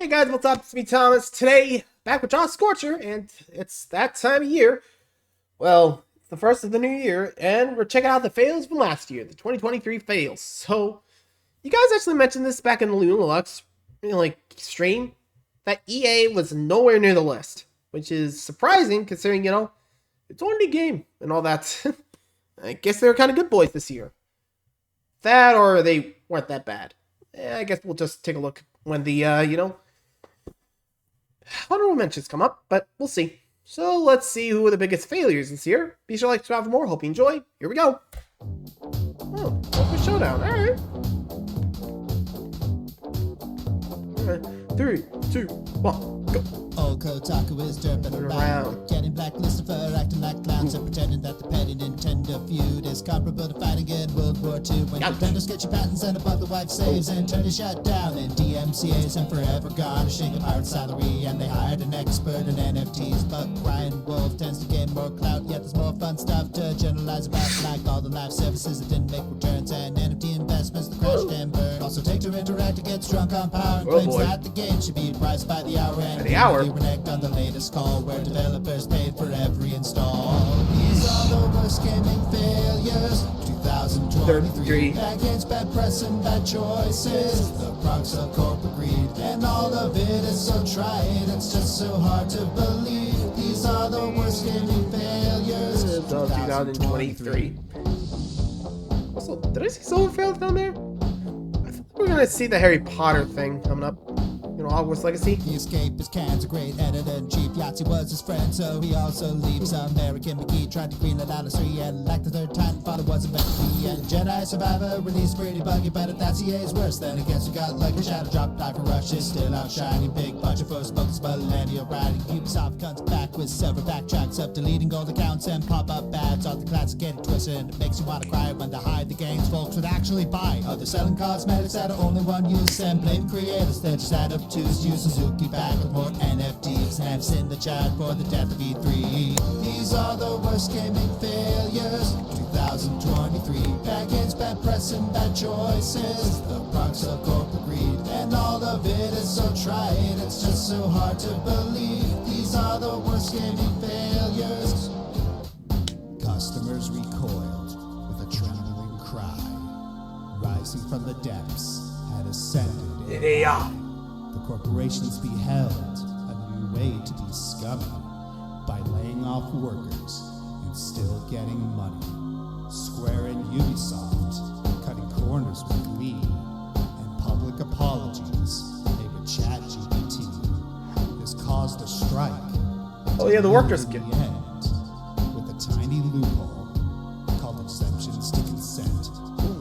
Hey guys, what's up? It's me, Thomas. Today, back with Josh Scorcher, and it's that time of year. Well, it's the first of the new year, and we're checking out the fails from last year, the 2023 fails. So, you guys actually mentioned this back in the Luna Lux, stream, that EA was nowhere near the list, which is surprising considering, it's only a game and all that. I guess they were kind of good boys this year. That, or they weren't that bad. I guess we'll just take a look when the, honorable mentions come up, but we'll see. So let's see who are the biggest failures this year. Be sure to like, subscribe for more. Hope you enjoy. Here we go. Oh, Open Showdown. Alright. Alright. 3, 2, 1, go. Old Kotaku is derping around, getting blacklisted for acting like clowns and pretending that the petty Nintendo feud is comparable to fighting in World War II. When Nintendo sketchy patents and above the wife saves and turn it shut down, and DMCA's and forever garnishing a pirate salary, and they hired an expert in NFTs. But Brian Wolf tends to gain more clout, yet there's more fun stuff to generalize about, like all the live services that didn't make returns and NFT investments that crashed and burned. Also, Take Two Interactive gets drunk on power and claims that the game should be priced by the hour, and reneged on the latest call where developers paid for every install. These are the worst gaming failures 2023. Bad games, bad press, and bad choices. The products of corporate greed, and all of it is so trite, it's just so hard to believe. These are the worst gaming failures 2023. Also, did I see Silver Fails down there? I think we're gonna see the Harry Potter thing coming up. Hogwarts Legacy. The Escapist Can's a great editor-in-chief. Yahtzee was his friend, so he also leaves American McGee trying to greenlight Alice 3, and like the third time, thought it wasn't meant to be. And Jedi Survivor released pretty buggy, but if that's EA's worse, then I guess we got like a Shadow Drop. Die for Rush is still outshining. Big budget for focus millennial writing. Ubisoft comes back with several backtracks of deleting old accounts and pop-up ads. All the classics getting twisted, and it makes you want to cry when they hide the games folks would actually buy. They're selling cosmetics that are only one use, and blame creators that just add up to use Suzuki back with more NFTs and have seen the chat for the death of E3. These are the worst gaming failures 2023. Bad games, bad press, and bad choices. The products of corporate greed, and all of it is so trite, it's just so hard to believe. These are the worst gaming failures. Customers recoiled with a trembling cry, rising from the depths, had ascended in high. The corporations beheld a new way to be scummy by laying off workers and still getting money. Square and Ubisoft cutting corners with Glee, and public apologies made with ChatGPT. This caused a strike. Oh yeah, the workers get end with a tiny loophole called exemptions to consent.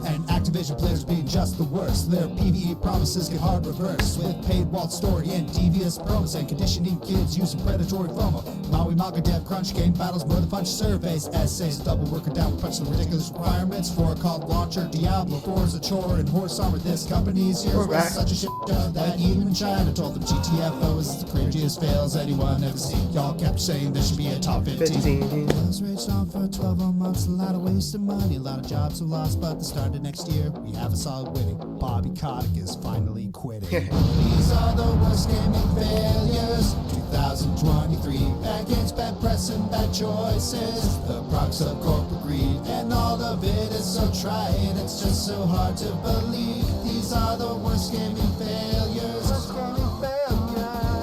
And Activision players being just the worst. Their PvE promises get hard reversed with paid walled story and devious promos and conditioning kids using predatory FOMO. Maui Manga Dev Crunch game battles more than punch surveys, essays, double worker down with punch the ridiculous requirements for a called launcher. Diablo 4 is a chore and horse armor. This company's here was such a shit show that even China told them GTFO is the cringiest fails anyone ever seen. Y'all kept saying there should be a top 15. Fails raged on for 12 more months, a lot of wasted money, a lot of jobs were lost, but the start of next year we have a solid winning. Bobby Kotick is finally quitting. These are the worst gaming failures 2023. Bad games, bad press, and bad choices. The products of corporate greed, and all of it is so trite, it's just so hard to believe. These are the worst gaming failures.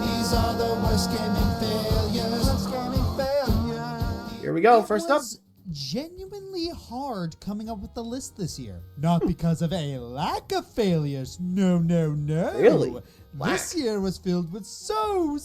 These are the worst gaming failures. Here we go. First up. Genuinely hard coming up with the list this year. Not because of a lack of failures. No. Really? This year was filled with so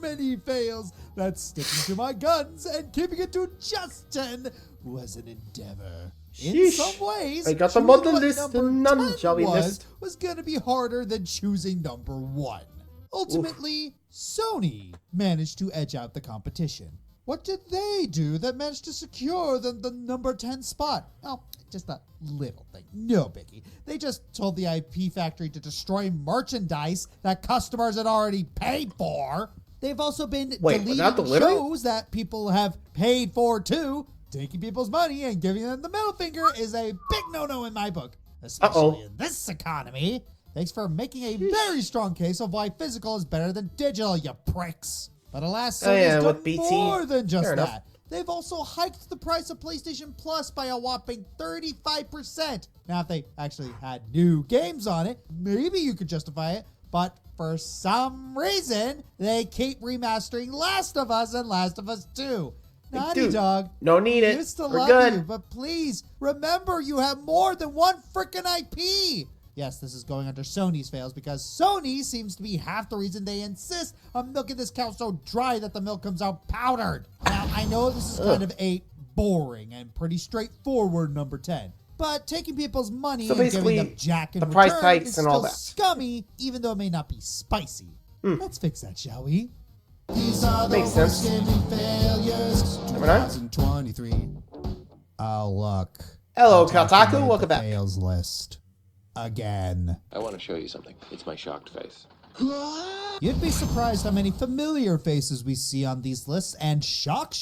many fails that sticking to my guns and keeping it to just 10 was an endeavor. In some ways, I got them on the list and none shall be missed. Was gonna be harder than choosing number 1. Ultimately, Sony managed to edge out the competition. What did they do that managed to secure the number 10 spot? Oh, just a little thing. No biggie. They just told the IP factory to destroy merchandise that customers had already paid for. They've also been deleting shows that people have paid for too. Taking people's money and giving them the middle finger is a big no-no in my book. Especially in this economy. Thanks for making a very strong case of why physical is better than digital, you pricks. But alas, Sony's done BT. more than just Fair that. enough. They've also hiked the price of PlayStation Plus by a whopping 35%. Now, if they actually had new games on it, maybe you could justify it. But for some reason, they keep remastering Last of Us and Last of Us 2. Naughty Dude, Dog. no need it. Used to We're love good. you, but please remember you have more than one freaking IP. Yes, this is going under Sony's fails because Sony seems to be half the reason they insist on milking this cow so dry that the milk comes out powdered. Now, I know this is kind of a boring and pretty straightforward number 10, but taking people's money So and giving basically, them jack in the return price hikes is and all still that. scummy, even though it may not be spicy. Let's fix that, shall we? These are the Makes worst sense. gaming failures. Number 9. 2023. Oh, look. Hello, Kotaku Kotaku. made Welcome the back. fails list. Again. I want to show you something. It's my shocked face. You'd be surprised how many familiar faces we see on these lists, and shock,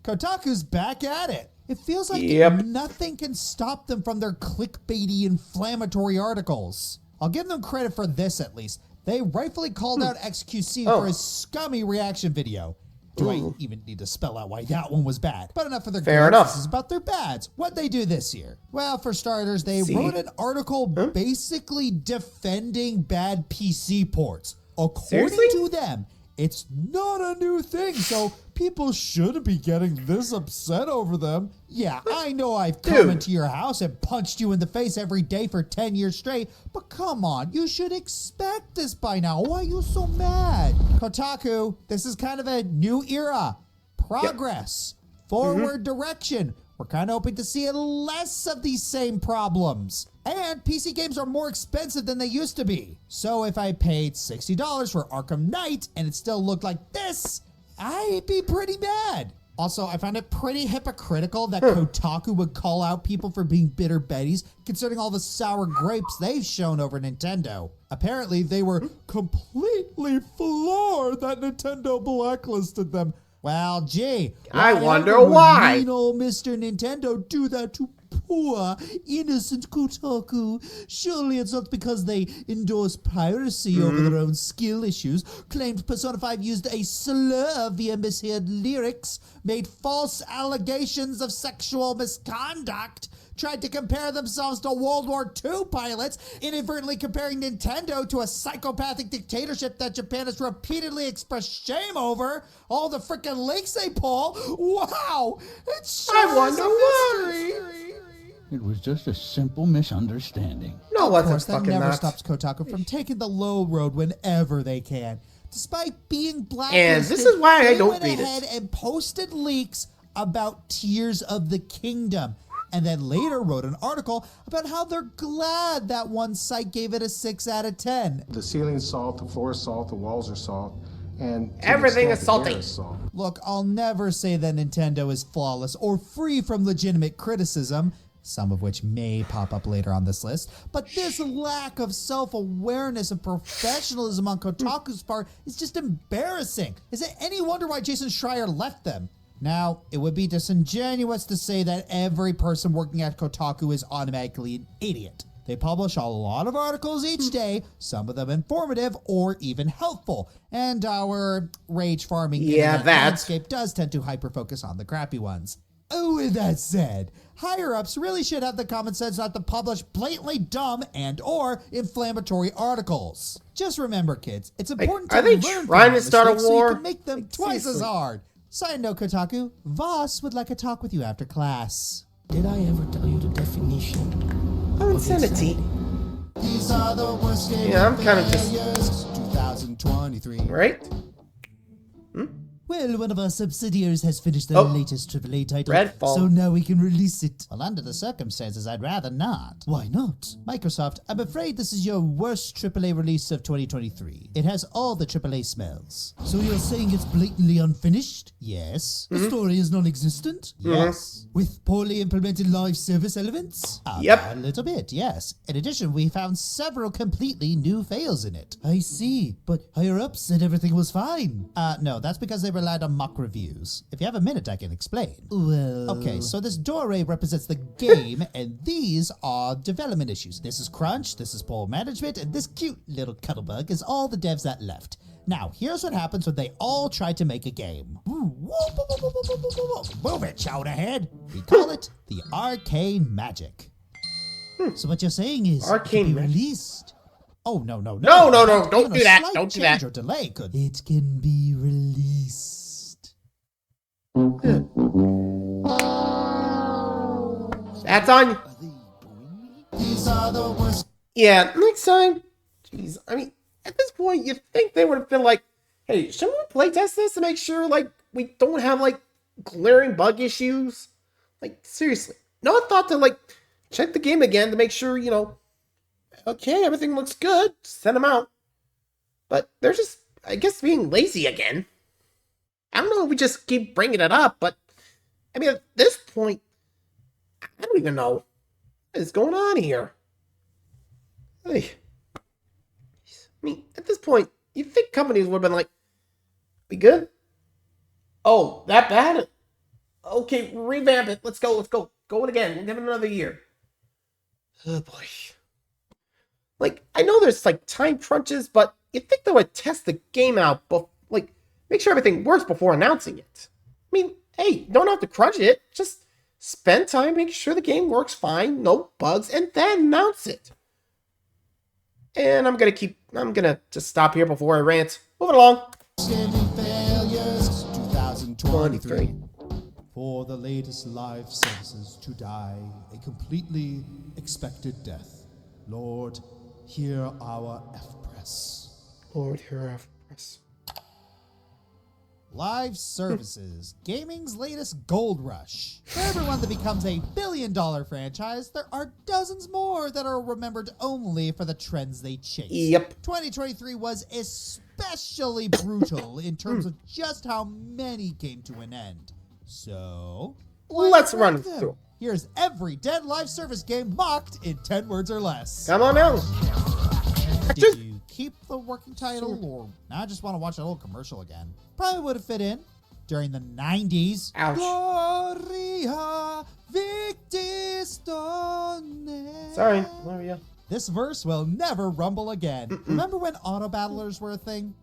Kotaku's back at it. It feels like Yep. nothing can stop them from their clickbaity, inflammatory articles. I'll give them credit for this at least. They rightfully called out XQC for his scummy reaction video. Do I even need to spell out why that one was bad? But enough for their Fair goods. enough. This is about their bads. What'd they do this year? Well, for starters, they wrote an article basically defending bad PC ports. According Seriously? to them, it's not a new thing, so people shouldn't be getting this upset over them. Yeah, I know I've come into your house and punched you in the face every day for 10 years straight, but come on, you should expect this by now. Why are you so mad? Kotaku, this is kind of a new era. Progress. Forward direction. We're kind of hoping to see less of these same problems. And PC games are more expensive than they used to be. So if I paid $60 for Arkham Knight and it still looked like this, I'd be pretty mad. Also, I found it pretty hypocritical that Kotaku would call out people for being bitter betties, considering all the sour grapes they've shown over Nintendo. Apparently, they were completely floored that Nintendo blacklisted them. Well, gee, I wonder ever would why. mean old Mr. Nintendo do that to poor, innocent Kotaku? Surely it's not because they endorse piracy over their own skill issues, claimed Persona 5 used a slur via misheard lyrics, made false allegations of sexual misconduct, tried to compare themselves to World War II pilots, inadvertently comparing Nintendo to a psychopathic dictatorship that Japan has repeatedly expressed shame over, all the frickin' links they pull. Wow! It's I wonder why. It was just a simple misunderstanding. No, Of course, what's that fucking never not. stops Kotaku from taking the low road whenever they can. Despite being blacklisted, And this is why I they don't went read it. ahead and posted leaks about Tears of the Kingdom, and then later wrote an article about how they're glad that one site gave it a 6 out of 10. The ceiling's salt, the floor is salt, the walls are salt, and to the Everything extent is the air salty. is salt. Look, I'll never say that Nintendo is flawless or free from legitimate criticism, some of which may pop up later on this list, but this lack of self-awareness and professionalism on Kotaku's part is just embarrassing. Is it any wonder why Jason Schreier left them? Now, it would be disingenuous to say that every person working at Kotaku is automatically an idiot. They publish a lot of articles each day, some of them informative or even helpful, and our rage farming internet landscape does tend to hyper-focus on the crappy ones. Oh, with that said, higher-ups really should have the common sense not to publish blatantly dumb and or inflammatory articles. Just remember, kids, it's important are to they learn trying from to your start a mistakes so war? you can make them twice as seriously. hard. Side note, Kotaku, Voss would like a talk with you after class. Did I ever tell you the definition Oh, insanity. These are the worst gaming Yeah, I'm kind of just- failures, 2023. Right? Well, one of our subsidiaries has finished their Oh. latest AAA title, Redfall. so now we can release it. Well, under the circumstances, I'd rather not. Why not? Microsoft, I'm afraid this is your worst AAA release of 2023. It has all the AAA smells. So you're saying it's blatantly unfinished? Yes. The story is non-existent? Yes. With poorly implemented live service elements? Yep. A little bit, yes. In addition, we found several completely new fails in it. I see, but higher-ups said everything was fine. No, that's because they relied on mock reviews. If you have a minute, I can explain. Well... Okay, so this doorway represents the game, and these are development issues. This is crunch, this is poor management, and this cute little cuddlebug is all the devs that left. Now, here's what happens when they all try to make a game. Move it, Chowderhead. We call it the arcane magic. So what you're saying is Arcane it can be magic. released. Oh, no. No, don't do that. Don't do that. Or delay could. It can be released. That's on you. These are the worst. Yeah, next time. Jeez, I mean, at this point, you'd think they would have been like, hey, should we playtest this to make sure, like, we don't have, like, glaring bug issues? Like, seriously. No thought to, like, check the game again to make sure, you know, okay, everything looks good. Send them out. But they're just, I guess, being lazy again. I don't know if we just keep bringing it up, but, I mean, at this point, I don't even know what is going on here. Hey. I mean, at this point, you'd think companies would have been like, we good? Oh, that bad? Okay, revamp it. Let's go. Go it again. We'll give it another year. Oh, boy. Like, I know there's, like, time crunches, but you'd think they would test the game out, but, like, make sure everything works before announcing it. I mean, hey, you don't have to crunch it. Just spend time making sure the game works fine, no bugs, and then announce it. And I'm gonna just stop here before I rant. Moving along. Gaming failures 2023. 23. For the latest live services to die a completely expected death. Lord, hear our F-press. Lord, hear our press. Live services, gaming's latest gold rush. For everyone that becomes a billion-dollar franchise, there are dozens more that are remembered only for the trends they chase. Yep. 2023 was especially brutal in terms of just how many came to an end. So, Let's rank run them. through. Here's every dead live service game mocked in 10 words or less. Come on now. Did you keep the working title, or now I just want to watch that old commercial again? Probably would have fit in during the 90s. Ouch. Gloria Victis Done. Sorry, Gloria. This verse will never rumble again. Remember when auto battlers were a thing?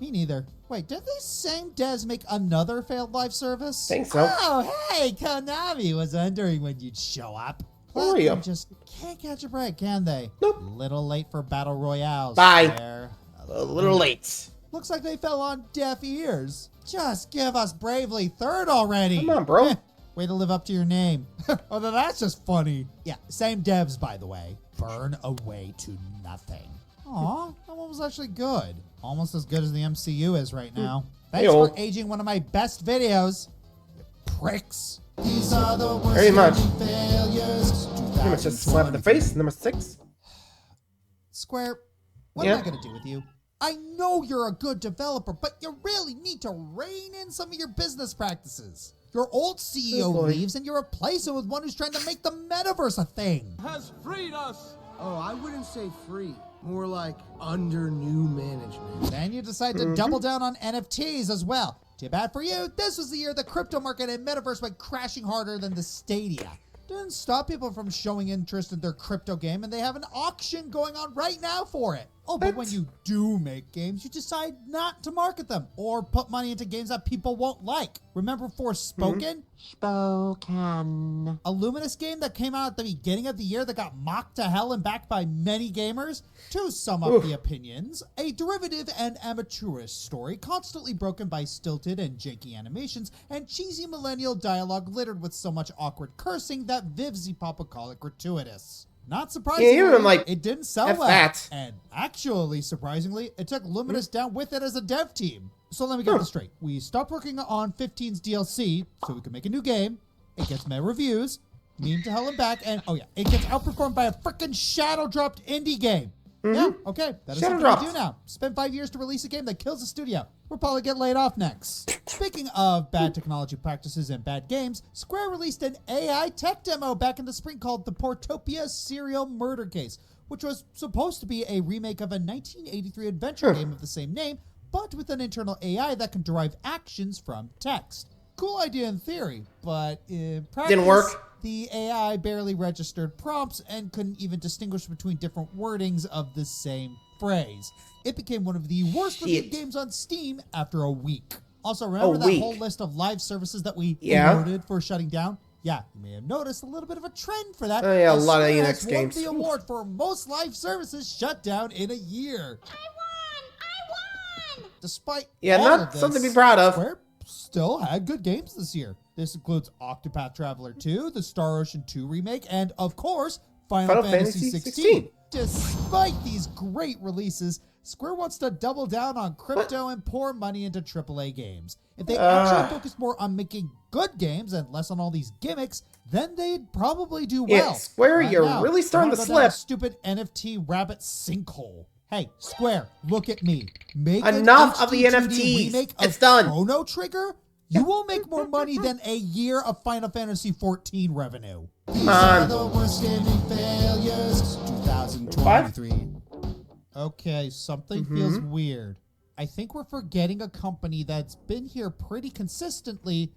Me neither. Wait, did these same devs make another failed live service? Think so. Oh, hey, Konami was wondering when you'd show up. Hurry up. Platinum just can't catch a break, can they? Nope. Little late for battle royales. Bye. There. A little late. Looks like they fell on deaf ears. Just give us Bravely Third already. Come on, bro. Way to live up to your name. Oh, then that's just funny. Yeah, same devs, by the way. Burn away to nothing. Aw, that one was actually good. Almost as good as the MCU is right now. Thanks Hey-o. for aging one of my best videos. You pricks. These are the worst Very much. failures. Pretty much just slap in the face. Number 6. Square, what Yeah? am I going to do with you? I know you're a good developer, but you really need to rein in some of your business practices. Your old CEO Good boy. leaves and you replace him with one who's trying to make the metaverse a thing. Oh, I wouldn't say free. More like under new management. Then you decide to double down on NFTs as well. Too bad for you, this was the year the crypto market and metaverse went crashing harder than the Stadia. Didn't stop people from showing interest in their crypto game, and they have an auction going on right now for it. Oh, but when you do make games, you decide not to market them or put money into games that people won't like. Remember Forspoken? Spoken. A Luminous game that came out at the beginning of the year that got mocked to hell and backed by many gamers? To sum up the opinions, a derivative and amateurish story constantly broken by stilted and janky animations and cheesy millennial dialogue littered with so much awkward cursing that Vivzy Papa call it gratuitous. Not surprisingly, Yeah, even, like, it didn't sell F well. that. And actually, surprisingly, it took Luminous down with it as a dev team. So let me get this straight. We stopped working on 15's DLC so we could make a new game. It gets meta reviews, meme to hell and back, and oh yeah, it gets outperformed by a freaking shadow dropped indie game. Yeah, okay, that is Shadow something dropped. we do now. Spend 5 years to release a game that kills the studio. We'll probably get laid off next. Speaking of bad technology practices and bad games, Square released an AI tech demo back in the spring called the Portopia Serial Murder Case, which was supposed to be a remake of a 1983 adventure game of the same name, but with an internal AI that can derive actions from text. Cool idea in theory, but in practice, Didn't work. The AI barely registered prompts and couldn't even distinguish between different wordings of the same phrase. It became one of the worst reviewed games on Steam after a week. Also, remember that whole list of live services that we promoted for shutting down? Yeah, you may have noticed a little bit of a trend for that. Oh yeah, a lot of Square Enix games. won the award for most live services shut down in a year. I won! Despite Yeah, all not of this, something to be proud of. Square still had good games this year. This includes Octopath Traveler 2, the Star Ocean 2 remake, and of course, Final Fantasy 16. Despite these great releases, Square wants to double down on crypto and pour money into AAA games. If they actually focus more on making good games and less on all these gimmicks, then they'd probably do well. Yeah, Square, Right you're now, really starting to they're gonna go down a slip. stupid NFT rabbit sinkhole. Hey, Square, look at me. Make Enough an of the HD2D NFTs. remake It's of done. Chrono Trigger? You will make more money than a year of Final Fantasy 14 revenue. Come on. The worst gaming failures 2023. Okay, something feels weird. I think we're forgetting a company that's been here pretty consistently,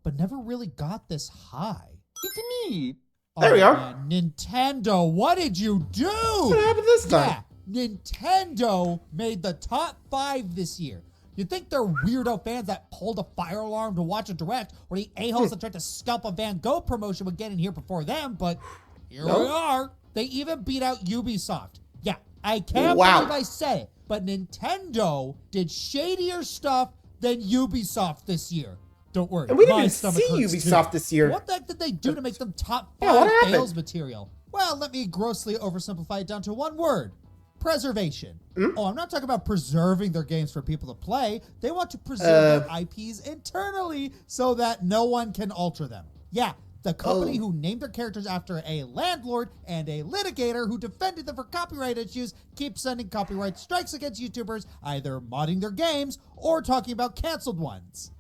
but never really got this high. It's me. There we are. Man, Nintendo, what did you do? What happened this time? Yeah, Nintendo made the top 5 this year. You'd think they're weirdo fans that pulled a fire alarm to watch a direct, or the a-holes that tried to scalp a Van Gogh promotion would get in here before them, but here we are. They even beat out Ubisoft. Yeah, I can't believe I said it, but Nintendo did shadier stuff than Ubisoft this year. Don't worry. And we didn't my even stomach see hurts Ubisoft too. this year. What the heck did they do to make them top 5 what happened? sales material? Well, let me grossly oversimplify it down to one word. Preservation. Oh, I'm not talking about preserving their games for people to play. They want to preserve their IPs internally so that no one can alter them. Yeah, the company who named their characters after a landlord and a litigator who defended them for copyright issues keeps sending copyright strikes against YouTubers, either modding their games or talking about canceled ones.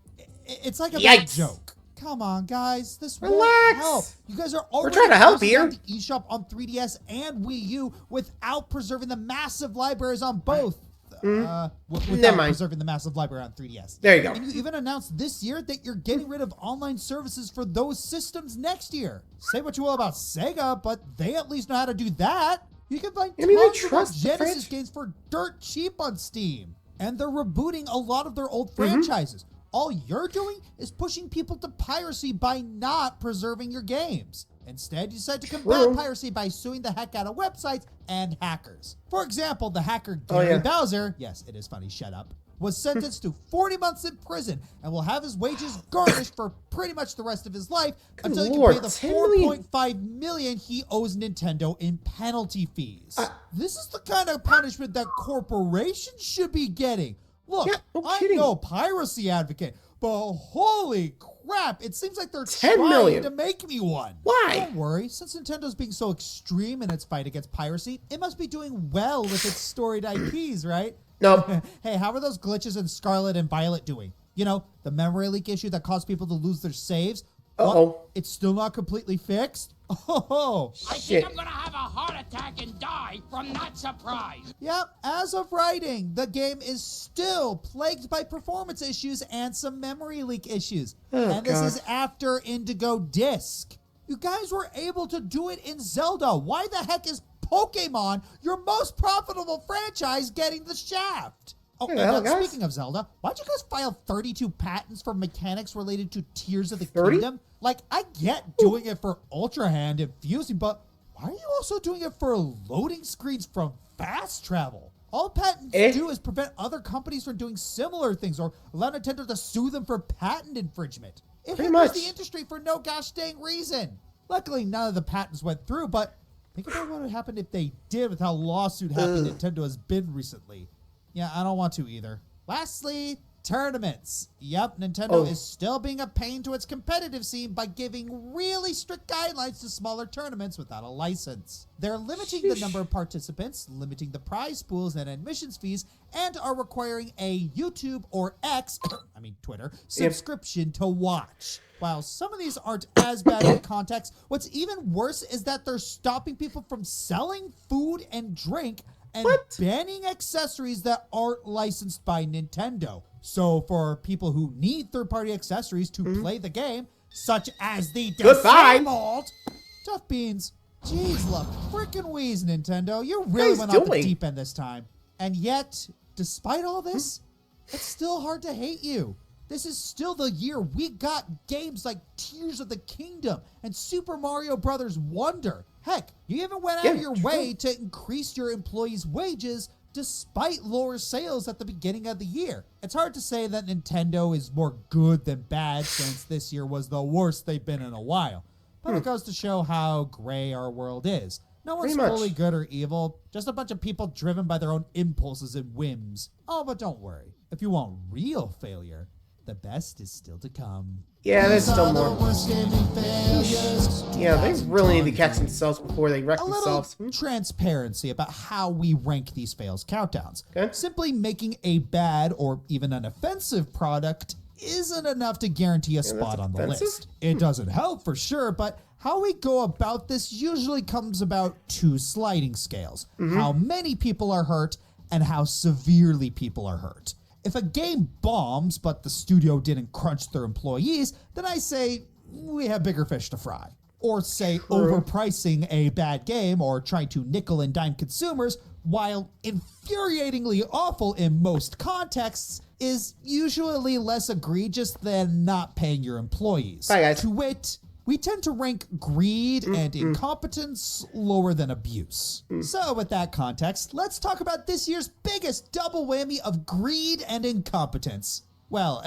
It's like a big joke. Come on, guys. This won't help. You guys are already trying to help forcing here. out the eShop on 3DS and Wii U without preserving the massive libraries on both. Without preserving the massive library on 3DS. There you go. And you even announced this year that you're getting rid of online services for those systems next year. Say what you will about Sega, but they at least know how to do that. You can find tons of Genesis games for dirt cheap on Steam. And they're rebooting a lot of their old franchises. All you're doing is pushing people to piracy by not preserving your games. Instead, you decide to combat piracy by suing the heck out of websites and hackers. For example, the hacker Gary Bowser, yes, it is funny, shut up, was sentenced to 40 months in prison and will have his wages garnished for pretty much the rest of his life until he can pay the $4.5 million he owes Nintendo in penalty fees. This is the kind of punishment that corporations should be getting. Look, I'm no piracy advocate, but holy crap, it seems like they're trying to make me one. Why? Don't worry, since Nintendo's being so extreme in its fight against piracy, it must be doing well with its storied IPs, right? Nope. Hey, how are those glitches in Scarlet and Violet doing? You know, the memory leak issue that caused people to lose their saves? What? It's still not completely fixed? Oh, I think I'm gonna have a heart attack and die from that surprise. Yep, as of writing, the game is still plagued by performance issues and some memory leak issues. And this is after Indigo Disc. You guys were able to do it in Zelda. Why the heck is Pokemon, your most profitable franchise, getting the shaft? Oh, and speaking of Zelda, why'd you guys file 32 patents for mechanics related to Tears of the Kingdom? Like, I get doing it for Ultra Hand and fusing, but why are you also doing it for loading screens from fast travel? All patents do is prevent other companies from doing similar things or allow Nintendo to sue them for patent infringement. It hinders the industry for no gosh dang reason. Luckily, none of the patents went through, but think about what would happen if they did with how lawsuit happy Nintendo has been recently. Yeah, I don't want to either. Lastly, tournaments. Yep, Nintendo is still being a pain to its competitive scene by giving really strict guidelines to smaller tournaments without a license. They're limiting the number of participants, limiting the prize pools and admissions fees, and are requiring a YouTube or X, Twitter, subscription to watch. While some of these aren't as bad in context, what's even worse is that they're stopping people from selling food and drink and What? banning accessories that aren't licensed by Nintendo. So for people who need third-party accessories to play the game, such as the Goodbye. disabled... Tough beans. Jeez, look, frickin' wheeze, Nintendo. You really What went are you off the doing? deep end this time. And yet, despite all this, it's still hard to hate you. This is still the year we got games like Tears of the Kingdom and Super Mario Brothers Wonder. Heck, you even went out of your way to increase your employees' wages despite lower sales at the beginning of the year. It's hard to say that Nintendo is more good than bad since this year was the worst they've been in a while. But it goes to show how gray our world is. No one's Pretty much. fully good or evil, just a bunch of people driven by their own impulses and whims. Oh, but don't worry. If you want real failure, the best is still to come. Yeah, there's These still are the more. worst gaming failures. Yeah, they really need to catch themselves before they wreck A little themselves. transparency about how we rank these fails countdowns. Okay. Simply making a bad or even an offensive product isn't enough to guarantee a spot on the offensive? list. It doesn't help for sure, but how we go about this usually comes about two sliding scales. How many people are hurt and how severely people are hurt. If a game bombs, but the studio didn't crunch their employees, then I say we have bigger fish to fry. Or say overpricing a bad game or trying to nickel and dime consumers, while infuriatingly awful in most contexts, is usually less egregious than not paying your employees. Bye, guys. To wit, we tend to rank greed and incompetence lower than abuse. So with that context, let's talk about this year's biggest double whammy of greed and incompetence. Well,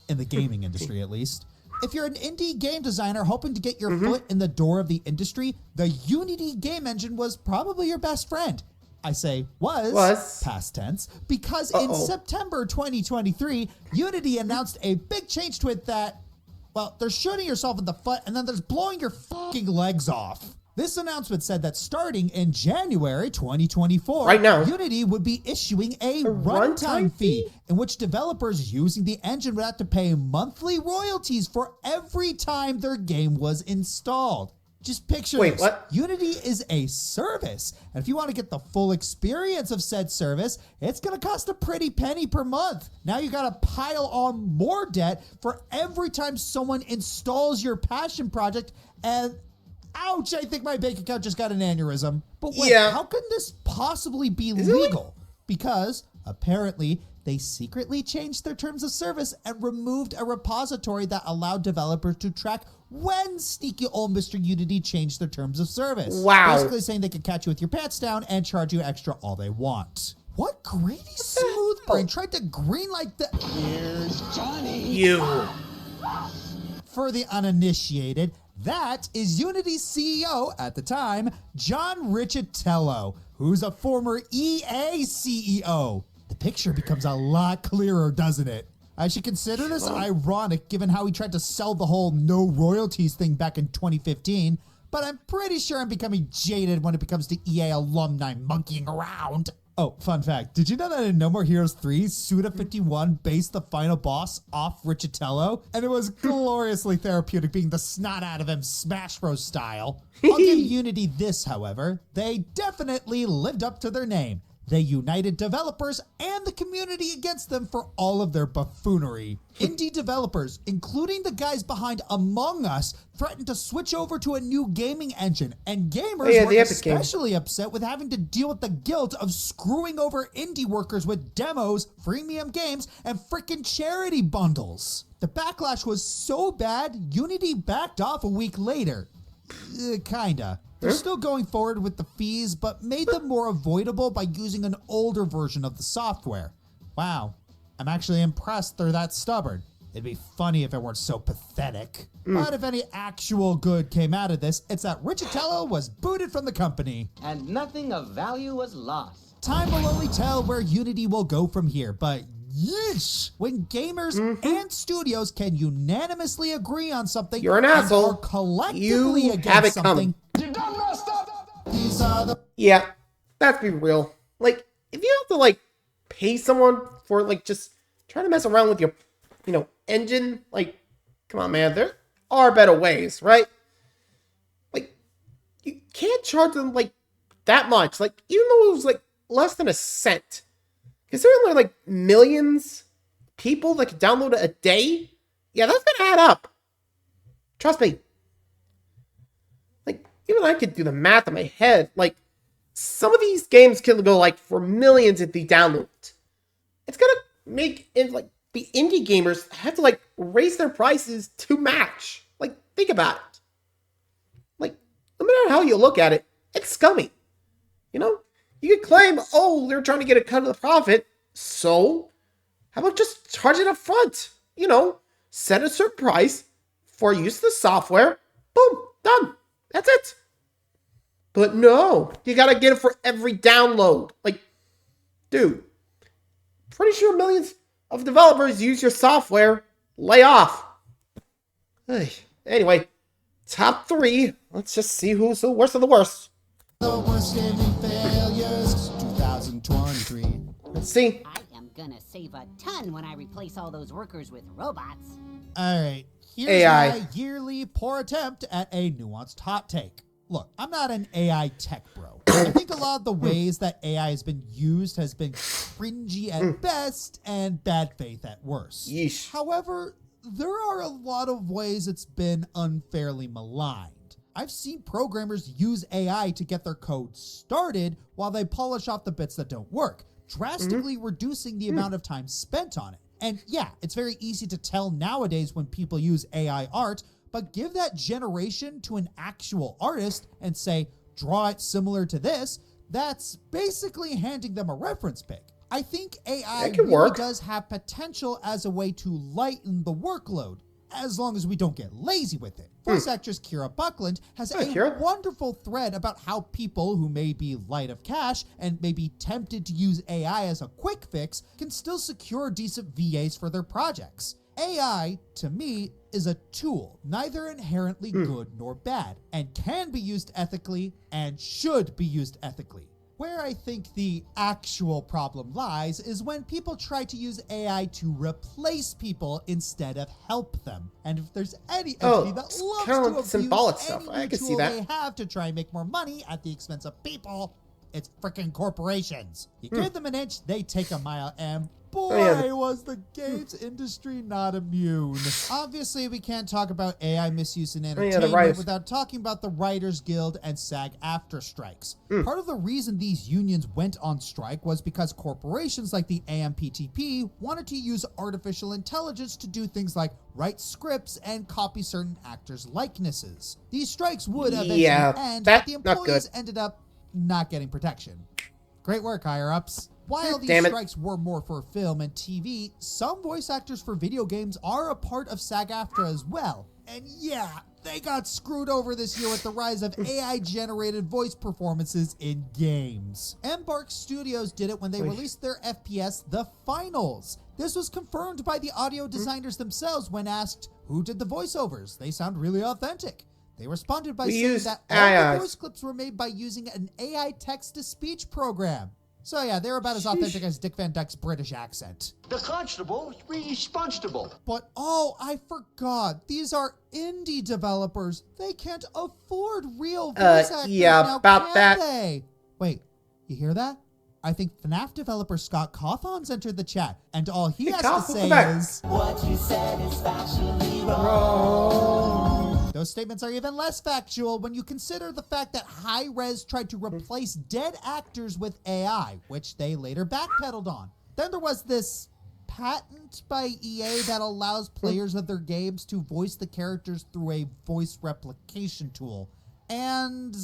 in the gaming industry at least. If you're an indie game designer hoping to get your foot in the door of the industry, the Unity game engine was probably your best friend. I say was, past tense, because in September 2023, Unity announced a big change to it that, well, there's shooting yourself in the foot and then there's blowing your fucking legs off. This announcement said that starting in January 2024, Right now. Unity would be issuing a runtime fee in which developers using the engine would have to pay monthly royalties for every time their game was installed. Just picture Wait, this. what? Unity is a service, and if you want to get the full experience of said service, it's going to cost a pretty penny per month. Now you got to pile on more debt for every time someone installs your passion project, and ouch, I think my bank account just got an aneurysm. But wait, how can this possibly be legal? Because apparently they secretly changed their terms of service and removed a repository that allowed developers to track when sneaky old Mr. Unity changed their terms of service. Wow. Basically saying they could catch you with your pants down and charge you extra all they want. What greedy smooth brain tried to greenlight the... Here's Johnny. You. For the uninitiated, that is Unity's CEO at the time, John Riccitello, who's a former EA CEO. The picture becomes a lot clearer, doesn't it? I should consider this ironic given how he tried to sell the whole no royalties thing back in 2015, but I'm pretty sure I'm becoming jaded when it comes to EA alumni monkeying around. Oh, fun fact. Did you know that in No More Heroes 3, Suda51 based the final boss off Riccitello? And it was gloriously therapeutic being the snot out of him Smash Bros style. I'll give Unity this, however. They definitely lived up to their name. They united developers and the community against them for all of their buffoonery. Indie developers, including the guys behind Among Us, threatened to switch over to a new gaming engine, and gamers were especially upset with having to deal with the guilt of screwing over indie workers with demos, freemium games, and frickin' charity bundles. The backlash was so bad, Unity backed off a week later. Kinda. They're still going forward with the fees, but made them more avoidable by using an older version of the software. Wow, I'm actually impressed they're that stubborn. It'd be funny if it weren't so pathetic. But if any actual good came out of this, it's that Riccitello was booted from the company. And nothing of value was lost. Time will only tell where Unity will go from here, but yeesh! When gamers and studios can unanimously agree on something, you're an asshole. Or collectively You against have it something, You done messed up. these are the... Yeah, let's be real. Like, if you have to, like, pay someone for, like, just trying to mess around with your, engine, like, come on, man, there are better ways, right? Like, you can't charge them, like, that much. Like, even though it was, like, less than a cent. Considering there are like millions of people that can download it a day, yeah, that's gonna add up. Trust me. Like, even I could do the math in my head. Like, some of these games can go like for millions if they download it. It's gonna make it like the indie gamers have to like raise their prices to match. Like, think about it. Like, no matter how you look at it, it's scummy. You know? You could claim, oh, they're trying to get a cut of the profit. So, how about just charge it up front? You know, set a certain price for use of the software. Boom, done. That's it. But no, you gotta get it for every download. Like, dude, pretty sure millions of developers use your software. Lay off. Anyway, top 3. Let's just see who's the worst of the worst. The worst gaming failures 2023. Let's see. I am gonna save a ton when I replace all those workers with robots. All right, here's AI. my yearly poor attempt at a nuanced hot take. Look, I'm not an AI tech bro. I think a lot of the ways that AI has been used has been cringy at best and bad faith at worst. Yeesh. However, there are a lot of ways it's been unfairly maligned. I've seen programmers use AI to get their code started while they polish off the bits that don't work, drastically reducing the amount of time spent on it. And yeah, it's very easy to tell nowadays when people use AI art, but give that generation to an actual artist and say, draw it similar to this, that's basically handing them a reference pic. I think AI really does have potential as a way to lighten the workload, as long as we don't get lazy with it. Voice actress Kira Buckland has a wonderful thread about how people who may be light of cash and may be tempted to use AI as a quick fix can still secure decent VAs for their projects. AI, to me, is a tool, neither inherently good nor bad, and can be used ethically and should be used ethically. Where I think the actual problem lies is when people try to use AI to replace people instead of help them. And if there's any entity that loves to abuse symbolic any stuff. I can see tool that. they have to try and make more money at the expense of people, it's freaking corporations. You give them an inch, they take a mile, and boy, was the games industry not immune. Obviously, we can't talk about AI misuse in entertainment without talking about the Writers Guild and SAG-AFTRA strikes. Part of the reason these unions went on strike was because corporations like the AMPTP wanted to use artificial intelligence to do things like write scripts and copy certain actors' likenesses. These strikes would eventually end, but the employees ended up not getting protection. Great work, higher-ups. While these strikes were more for film and TV, some voice actors for video games are a part of SAG-AFTRA as well. And yeah, they got screwed over this year with the rise of AI-generated voice performances in games. Embark Studios did it when they released their FPS The Finals. This was confirmed by the audio designers themselves when asked, who did the voiceovers? They sound really authentic. They responded by saying that all the voice clips were made by using an AI text-to-speech program. So yeah, they're about as authentic as Dick Van Dyke's British accent. The constable is really spongeable. But oh, I forgot. These are indie developers. They can't afford real voice actors now, about that. They? Wait, you hear that? I think FNAF developer Scott Cawthon's entered the chat, and all he has to say is, "What you said is factually wrong." Those statements are even less factual when you consider the fact that Hi-Rez tried to replace dead actors with AI, which they later backpedaled on. Then there was this patent by EA that allows players of their games to voice the characters through a voice replication tool. And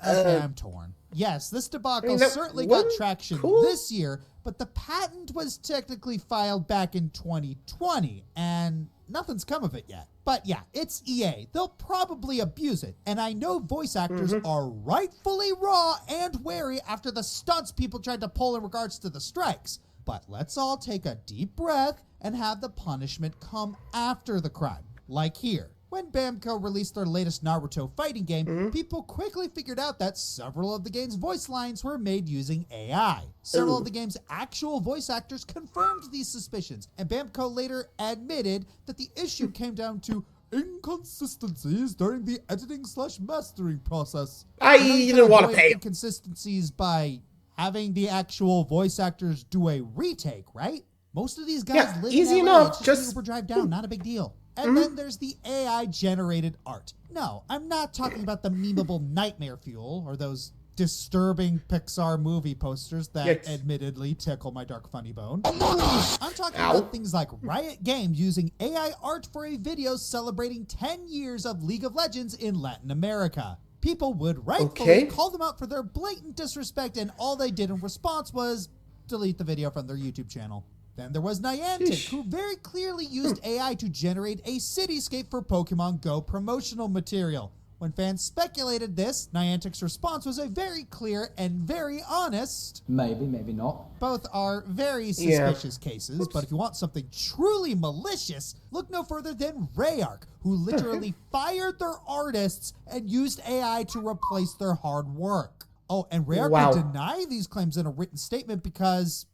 I'm torn. Yes, this debacle certainly got traction this year, but the patent was technically filed back in 2020, and nothing's come of it yet. But yeah, it's EA. They'll probably abuse it, and I know voice actors are rightfully raw and wary after the stunts people tried to pull in regards to the strikes. But let's all take a deep breath and have the punishment come after the crime, like here. When Bamco released their latest Naruto fighting game, people quickly figured out that several of the game's voice lines were made using AI. Several of the game's actual voice actors confirmed these suspicions, and Bamco later admitted that the issue came down to inconsistencies during the editing/mastering process. You didn't want to pay inconsistencies by having the actual voice actors do a retake, right? Most of these guys Yeah, live easy in LA. enough, It's just just- an Uber drive down, not a big deal. And then there's the AI-generated art. No, I'm not talking about the memeable nightmare fuel or those disturbing Pixar movie posters that Yes. admittedly tickle my dark funny bone. I'm talking about things like Riot Games using AI art for a video celebrating 10 years of League of Legends in Latin America. People would rightfully call them out for their blatant disrespect, and all they did in response was delete the video from their YouTube channel. Then there was Niantic, who very clearly used AI to generate a cityscape for Pokemon Go promotional material. When fans speculated this, Niantic's response was a very clear and very honest. Maybe, maybe not. Both are very suspicious cases, but if you want something truly malicious, look no further than Rayark, who literally fired their artists and used AI to replace their hard work. Oh, and Rayark would deny these claims in a written statement because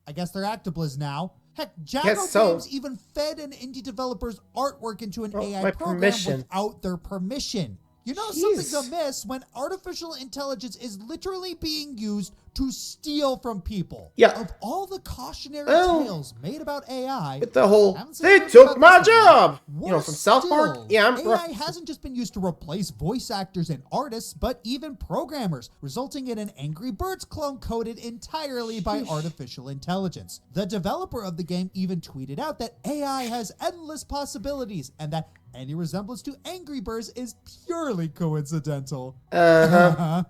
I guess they're Actiblizz now. Heck, Jago Games even fed an indie developer's artwork into an AI program without their permission. You know something's amiss when artificial intelligence is literally being used to steal from people. Yeah. Of all the cautionary tales made about AI, with the whole, they took my job, you know, from South Park. Yeah, AI hasn't just been used to replace voice actors and artists, but even programmers, resulting in an Angry Birds clone coded entirely by artificial intelligence. The developer of the game even tweeted out that AI has endless possibilities and that any resemblance to Angry Birds is purely coincidental.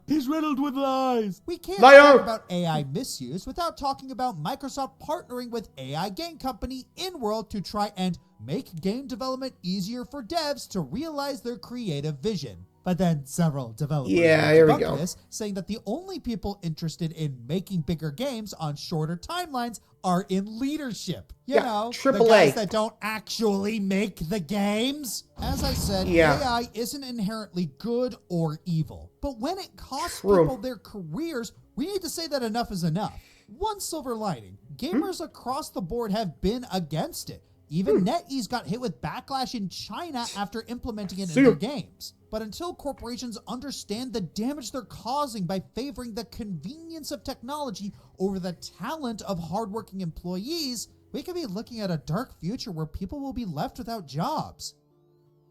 He's riddled with lies. We can't talk about AI misuse without talking about Microsoft partnering with AI game company InWorld to try and make game development easier for devs to realize their creative vision. But then several developers debunked this, saying that the only people interested in making bigger games on shorter timelines are in leadership. You know, the guys that don't actually make the games. As I said, AI isn't inherently good or evil. But when it costs people their careers, we need to say that enough is enough. One silver lining, gamers across the board have been against it. Even NetEase got hit with backlash in China after implementing it in their games. But until corporations understand the damage they're causing by favoring the convenience of technology over the talent of hardworking employees, we could be looking at a dark future where people will be left without jobs.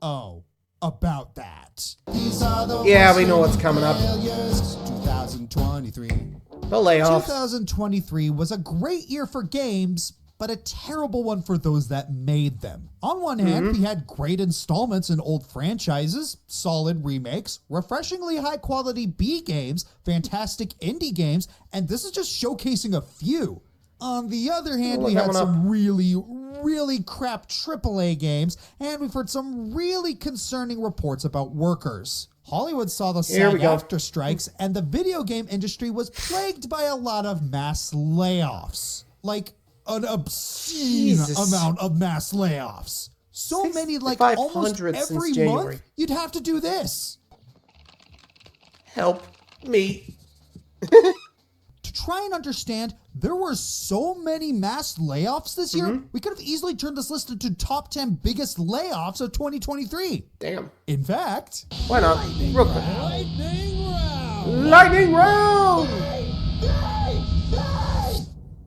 Oh, about that. These are the we know what's coming up. 2023. The layoffs. 2023 was a great year for games, but a terrible one for those that made them. On one hand, we had great installments in old franchises, solid remakes, refreshingly high-quality B games, fantastic indie games, and this is just showcasing a few. On the other hand, we had some really crap AAA games, and we've heard some really concerning reports about workers. Hollywood saw the SAG-AFTRA strikes, and the video game industry was plagued by a lot of mass layoffs. Like, an obscene amount of mass layoffs. So many, like almost every month, you'd have to do this. Help me. To try and understand, there were so many mass layoffs this year, we could have easily turned this list into top 10 biggest layoffs of 2023. Damn. In fact, why not? Real quick. Lightning round!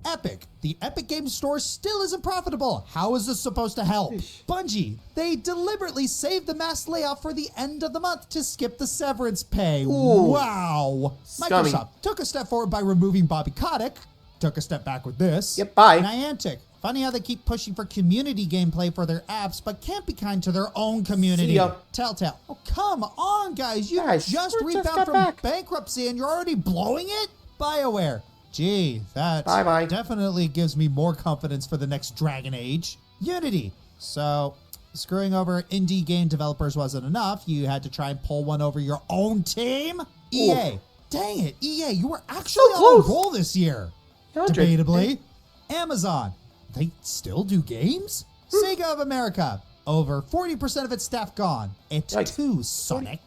Epic. The Epic Games Store still isn't profitable. How is this supposed to help? Bungie. They deliberately saved the mass layoff for the end of the month to skip the severance pay. Wow. Scummy. Microsoft took a step forward by removing Bobby Kotick. Took a step back with this. Yep, bye. Niantic. Funny how they keep pushing for community gameplay for their apps, but can't be kind to their own community. Telltale. Oh, come on, guys. You just rebound from bankruptcy and you're already blowing it? BioWare. Gee, that definitely gives me more confidence for the next Dragon Age. Unity. So, screwing over indie game developers wasn't enough. You had to try and pull one over your own team? EA. Dang it, EA, you were actually on a roll this year. Debatably. Amazon. They still do games? Sega of America. Over 40% of its staff gone. It's too Sonic.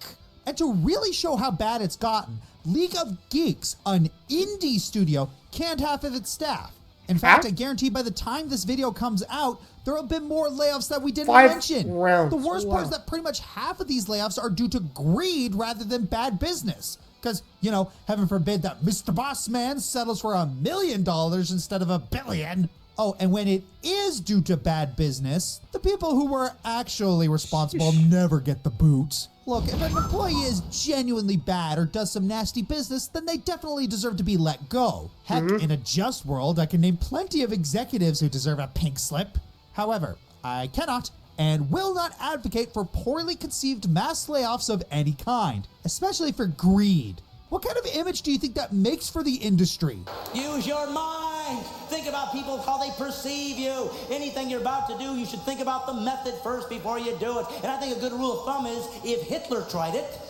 And to really show how bad it's gotten, League of Geeks, an indie studio, canned half of its staff. In fact, I guarantee by the time this video comes out, there have been more layoffs that we didn't mention. The worst part is that pretty much half of these layoffs are due to greed rather than bad business. Because, you know, heaven forbid that Mr. Boss Man settles for $1 million instead of $1 billion. Oh, and when it is due to bad business, the people who were actually responsible never get the boot. Look, if an employee is genuinely bad or does some nasty business, then they definitely deserve to be let go. Heck, in a just world, I can name plenty of executives who deserve a pink slip. However, I cannot and will not advocate for poorly conceived mass layoffs of any kind, especially for greed. What kind of image do you think that makes for the industry? Use your mind. Think about people, how they perceive you. Anything you're about to do, you should think about the method first before you do it. And I think a good rule of thumb is, if Hitler tried it,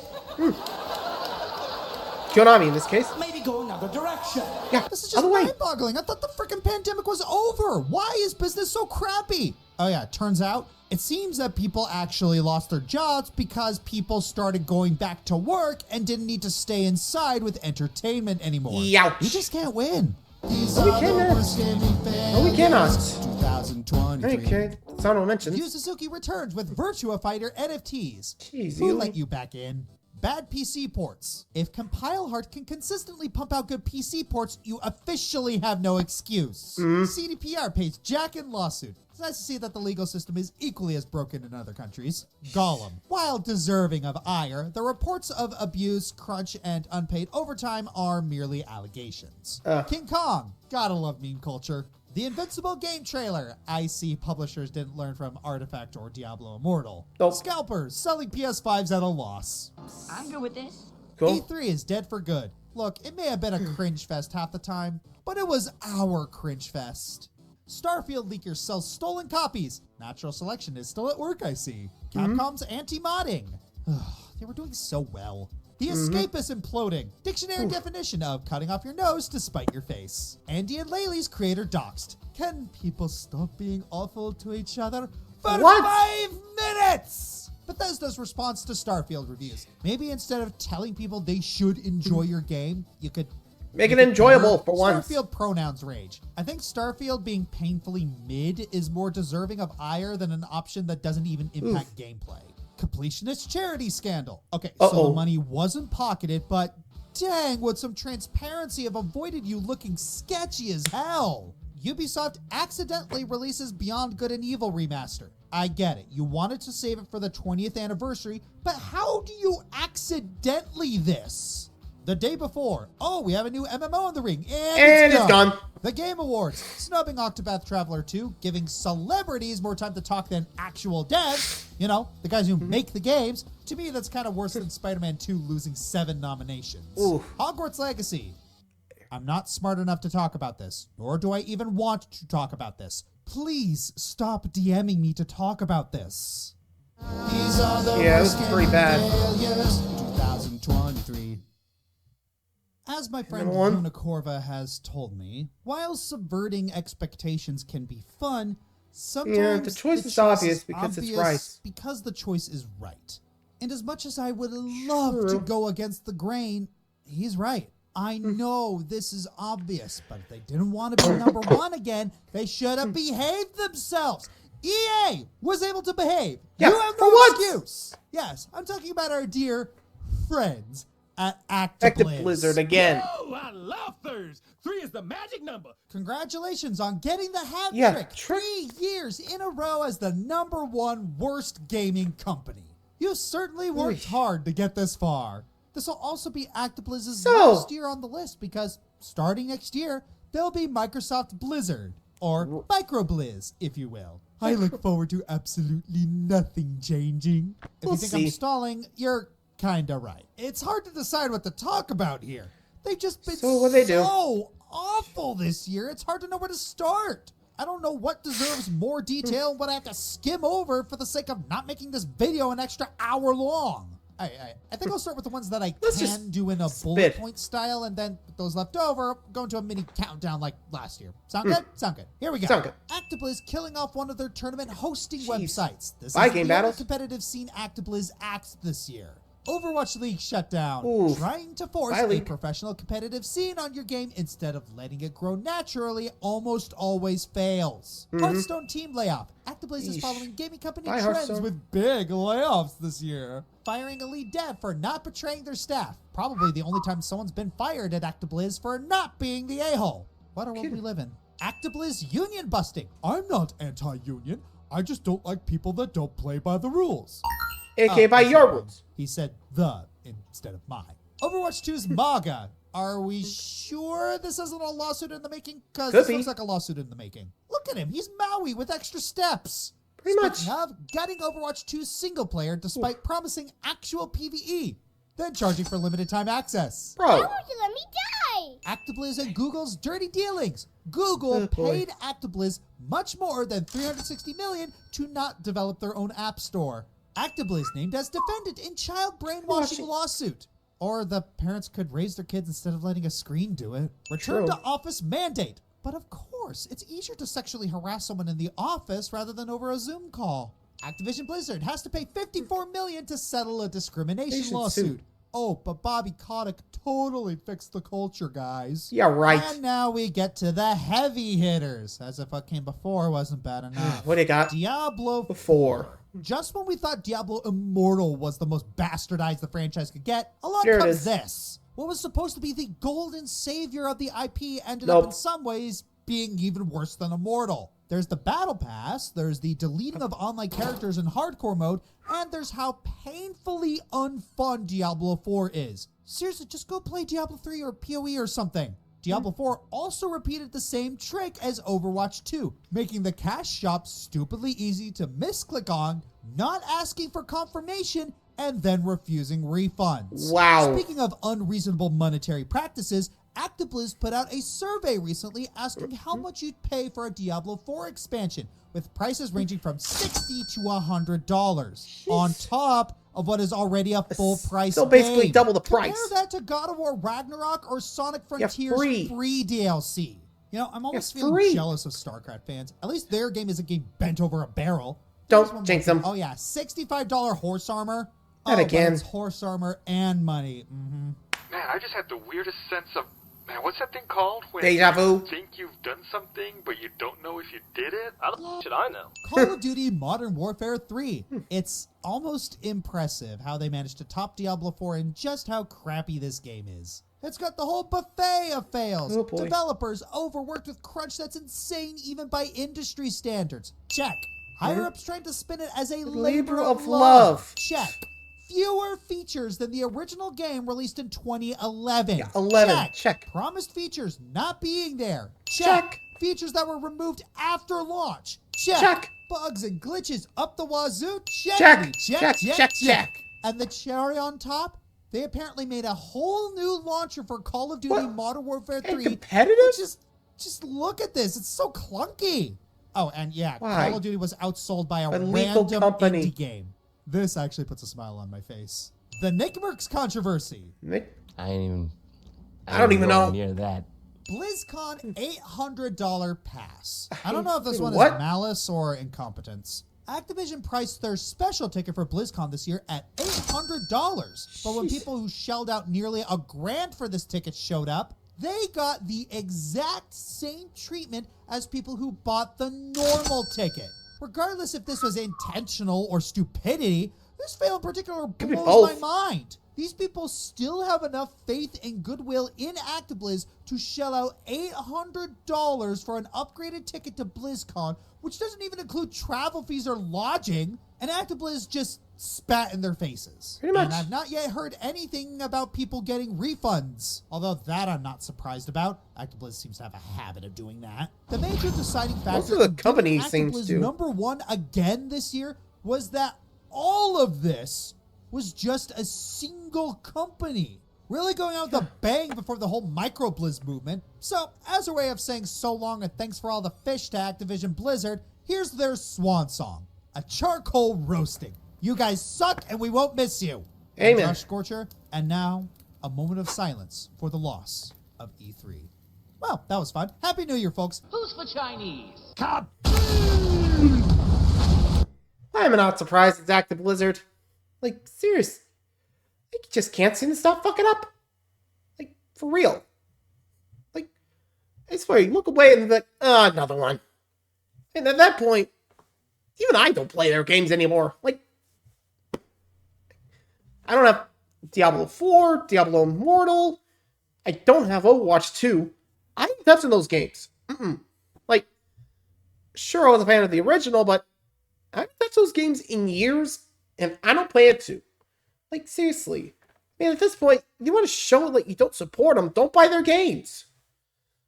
Konami in this case. maybe go another direction. Yeah, This is just mind-boggling. I thought the freaking pandemic was over. Why is business so crappy? Oh yeah, turns out it seems that people actually lost their jobs because people started going back to work and didn't need to stay inside with entertainment anymore. Youch. We just can't win. No, we cannot. No, we cannot. 2023. Okay, that's not what I mentioned. Yu Suzuki returns with Virtua Fighter NFTs. Jeez, Who you- let you back in? Bad PC ports. If CompileHeart can consistently pump out good PC ports, you officially have no excuse. CDPR pays Jack in lawsuit. It's nice to see that the legal system is equally as broken in other countries. Gollum. While deserving of ire, the reports of abuse, crunch, and unpaid overtime are merely allegations. King Kong. Gotta love meme culture. The Invincible game trailer. I see publishers didn't learn from Artifact or Diablo Immortal. Nope. Scalpers selling PS5s at a loss. I'm good with this. Cool. E3 is dead for good. Look, it may have been a cringe fest half the time, but it was our cringe fest. Starfield leakers sell stolen copies. Natural Selection is still at work, I see. Capcom's anti-modding. They were doing so well. The Escape is imploding. Dictionary definition of cutting off your nose to spite your face. Andy and Laylee's creator doxed. Can people stop being awful to each other for 5 minutes? Bethesda's response to Starfield reviews. Maybe instead of telling people they should enjoy your game, you could Make it enjoyable for once. Starfield pronouns rage. I think Starfield being painfully mid is more deserving of ire than an option that doesn't even impact gameplay. Completionist charity scandal. Okay, so the money wasn't pocketed, but dang, would some transparency have avoided you looking sketchy as hell. Ubisoft accidentally releases Beyond Good and Evil remaster. I get it. You wanted to save it for the 20th anniversary, but how do you accidentally this? The day before, we have a new MMO in the ring, and it's gone. The Game Awards, snubbing Octopath Traveler 2, giving celebrities more time to talk than actual devs. You know, the guys who make the games. To me, that's kind of worse than Spider-Man 2 losing 7 nominations. Hogwarts Legacy. I'm not smart enough to talk about this, nor do I even want to talk about this. Please stop DMing me to talk about this. Yeah, this is pretty bad. 2023. As my friend Luna Corva has told me, while subverting expectations can be fun, sometimes the choice is obvious because it's right. Because the choice is right. And as much as I would love to go against the grain, he's right. I know this is obvious, but if they didn't want to be number one again, they should have behaved themselves. EA was able to behave. Yeah, you have no excuse. Yes, I'm talking about our dear friends at Activision Blizzard again. Oh, I love thirds. 3 is the magic number. Congratulations on getting the hat trick. 3 years in a row as the #1 worst gaming company. You certainly worked hard to get this far. This will also be Activision's last year on the list because starting next year, there'll be Microsoft Blizzard, or Microblizz, if you will. I look forward to absolutely nothing changing. If you think I'm stalling, you're kinda right. It's hard to decide what to talk about here. They've just been so awful this year, it's hard to know where to start. I don't know what deserves more detail and what I have to skim over for the sake of not making this video an extra hour long. I think I'll start with the ones that I can do in a bullet point style, and then with those left over, go into a mini countdown like last year. Sound good? Sound good. Here we go. Activision killing off one of their tournament hosting websites. This is the only competitive scene Activision axed this year. Overwatch League shut down, Oof. trying to force Bye, a League. professional competitive scene on your game instead of letting it grow naturally almost always fails. Hearthstone team layoff. Activision is Yeesh. following gaming company Bye, trends Hearthstone. with big layoffs this year. Firing a lead dev for not betraying their staff. Probably the only time someone's been fired at Activision for not being the a-hole. What a world we live in. Activision union busting. I'm not anti-union. I just don't like people that don't play by the rules. AK by I your said rules. He said the instead of my. Overwatch 2's MAGA. Are we sure this isn't a lawsuit in the making? Because Could this be. looks like a lawsuit in the making. Look at him. He's Maui with extra steps. Pretty much. Speaking of, gutting Overwatch 2's single player despite promising actual PvE. Then charging for limited time access. Bro. Why won't you let me die? Activision and Google's dirty dealings. Google Oh, boy. paid Activision much more than $360 million to not develop their own app store. Activision named as defendant in child brainwashing lawsuit. Or the parents could raise their kids instead of letting a screen do it. Return True. to office mandate. But of course, it's easier to sexually harass someone in the office rather than over a Zoom call. Activision Blizzard has to pay $54 million to settle a discrimination lawsuit. suit. Oh, but Bobby Kotick totally fixed the culture, guys. Yeah, right. And now we get to the heavy hitters. As if what came before wasn't bad enough. What do you got? Diablo Before. Just when we thought Diablo Immortal was the most bastardized the franchise could get, along Here it comes is. this. What was supposed to be the golden savior of the IP ended Nope. up in some ways being even worse than Immortal. There's the battle pass, there's the deleting of online characters in hardcore mode, and there's how painfully unfun Diablo 4 is. Seriously, just go play Diablo 3 or PoE or something. Diablo 4 also repeated the same trick as Overwatch 2, making the cash shop stupidly easy to misclick on, not asking for confirmation, and then refusing refunds. Wow. Speaking of unreasonable monetary practices, Activision put out a survey recently asking how much you'd pay for a Diablo 4 expansion, with prices ranging from $60 to $100, on top of what is already a full price Still basically game. double the Compare price. that to God of War Ragnarok or Sonic Frontiers free DLC. You know, I'm almost feeling free. jealous of StarCraft fans. At least their game isn't getting bent over a barrel. Don't Here's one more jinx thing. them. Oh yeah, $65 horse armor. Not but again. it's horse armor and money. Man, I just had the weirdest sense of, man, what's that thing called? When Deja vu. you think you've done something, but you don't know if you did it? How the should I know? Call of Duty Modern Warfare 3. It's almost impressive how they managed to top Diablo 4 and just how crappy this game is. It's got the whole buffet of fails. Oh, boy. Developers overworked with crunch that's insane even by industry standards. Check. Higher ups trying to spin it as a labor of love. Check. Fewer features than the original game released in 2011. Yeah, 11. Check. Promised features not being there. Check. Features that were removed after launch. Check. Check. Bugs and glitches up the wazoo. Check. Check. Check. And the cherry on top, they apparently made a whole new launcher for Call of Duty Modern Warfare 3. And competitive? Just look at this. It's so clunky. Oh, and yeah, Why? Call of Duty was outsold by a lethal random company. indie game. This actually puts a smile on my face. The Nick Merckx controversy. Nick? I don't even know. Near that. BlizzCon $800 pass. I don't know if this one What? is malice or incompetence. Activision priced their special ticket for BlizzCon this year at $800. But when people who shelled out nearly $1,000 for this ticket showed up, they got the exact same treatment as people who bought the normal ticket. Regardless if this was intentional or stupidity, this fail in particular be blows both. my mind. These people still have enough faith and goodwill in Activision to shell out $800 for an upgraded ticket to BlizzCon, which doesn't even include travel fees or lodging, and Activision just spat in their faces. Pretty much. And I've not yet heard anything about people getting refunds, although that I'm not surprised about. Activision seems to have a habit of doing that. The major deciding factor Most of the in company giving seems Activision to. number one again this year was that all of this was just a single company. Really going out with a bang before the whole micro-blizz movement. So, as a way of saying so long and thanks for all the fish to Activision Blizzard, here's their swan song. A charcoal roasting. You guys suck and we won't miss you. I'm Amen. Josh Scorcher, and now, a moment of silence for the loss of E3. Well, that was fun. Happy New Year, folks. Who's for Chinese? I'm not surprised it's Active Blizzard. Like, serious. You just can't seem to stop fucking up. Like, for real. Like, I swear, you look away and be like, oh, another one. And at that point, even I don't play their games anymore. Like, I don't have Diablo 4, Diablo Immortal. I don't have Overwatch 2. I ain't touching those games. Like, sure, I was a fan of the original, but I haven't touched those games in years, and I don't plan to. Like, seriously. I mean, at this point, you want to show like you don't support them, don't buy their games.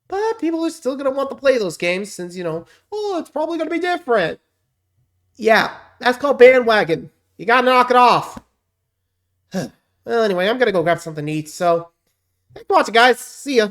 But people are still going to want to play those games since, oh, it's probably going to be different. Yeah, that's called bandwagon. You got to knock it off. Well, anyway, I'm going to go grab something to eat, so thanks for watching, guys. See ya.